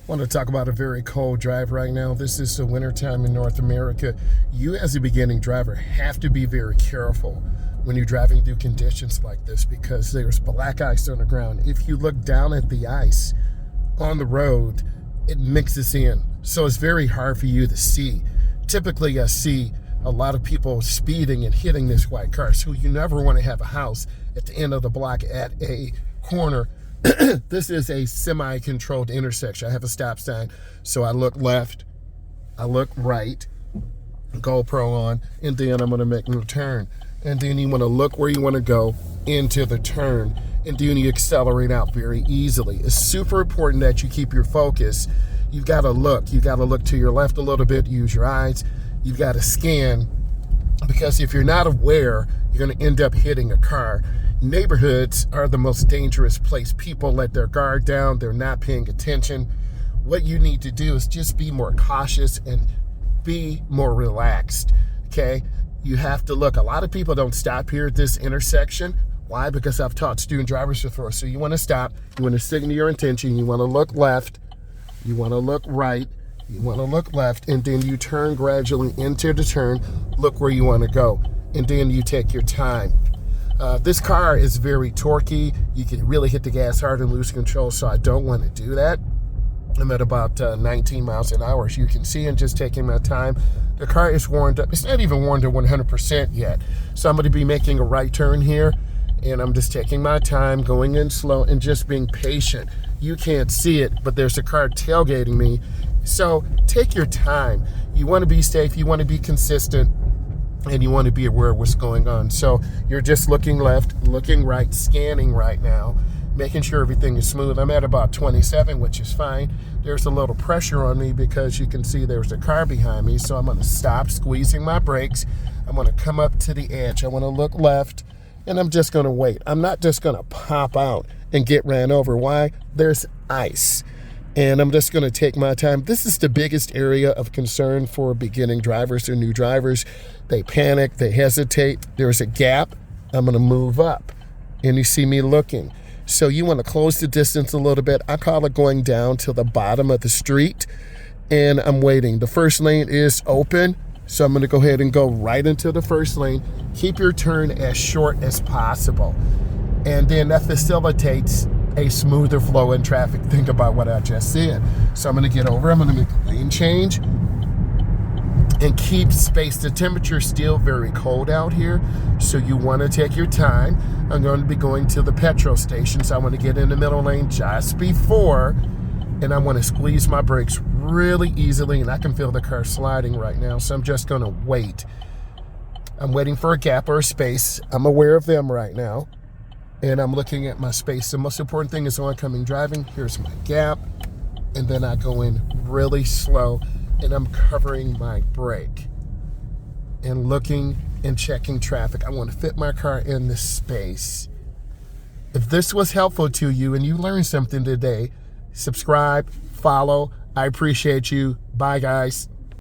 Want to talk about a very cold drive right now. This is the wintertime in North America. You as a beginning driver have to be very careful when you're driving through conditions like this because there's black ice on the ground. If you look down at the ice on the road, it mixes in. So it's very hard for you to see. Typically I see a lot of people speeding and hitting this white car. So you never want to have a house at the end of the block at a corner. This is a semi-controlled intersection. I have a stop sign, so I look left, I look right, GoPro on, and then I'm going to make a turn. And then you want to look where you want to go into the turn, and then you accelerate out very easily. It's super important that you keep your focus. You've got to look. You've got to look to your left a little bit, use your eyes. You've got to scan, because if you're not aware, you're going to end up hitting a car. Neighborhoods are the most dangerous place. People let their guard down. They're not paying attention. What you need to do is just be more cautious and be more relaxed, okay? You have to look. A lot of people don't stop here at this intersection. Why? Because I've taught student drivers before. So you want to stop. You want to signal your intention. You want to look left. You want to look right. You want to look left. And then you turn gradually into the turn. Look where you want to go. And then you take your time. This car is very torquey. You can really hit the gas hard and lose control, so I don't want to do that. I'm at about 19 miles an hour, as you can see, and just taking my time. The car is warmed up. It's not even warmed up 100% yet. So I'm going to be making a right turn here, and I'm just taking my time, going in slow, and just being patient. You can't see it, but there's a car tailgating me. So take your time. You want to be safe. You want to be consistent. And you want to be aware of what's going on. So you're just looking left, looking right, scanning right now, making sure everything is smooth. I'm at about 27, which is fine. There's a little pressure on me because you can see there's a car behind me. So I'm going to stop squeezing my brakes. I'm going to come up to the edge. I want to look left, and I'm just going to wait. I'm not just going to pop out and get ran over. Why? There's ice. And I'm just going to take my time. This is the biggest area of concern for beginning drivers or new drivers. They panic, they hesitate. There's a gap. I'm going to move up. And you see me looking. So you want to close the distance a little bit. I call it going down to the bottom of the street. And I'm waiting. The first lane is open. So I'm going to go ahead and go right into the first lane. Keep your turn as short as possible. And then that facilitates a smoother flow in traffic. Think about what I just said. So I'm going to get over. I'm going to make a lane change and keep space. The temperature is still very cold out here, so you want to take your time. I'm going to be going to the petrol station, so I want to get in the middle lane just before, and I want to squeeze my brakes really easily, and I can feel the car sliding right now, so I'm just going to wait. I'm waiting for a gap or a space. I'm aware of them right now. And I'm looking at my space. The most important thing is oncoming driving. Here's my gap. And then I go in really slow, and I'm covering my brake and looking and checking traffic. I want to fit my car in this space. If this was helpful to you and you learned something today, subscribe, follow. I appreciate you. Bye, guys.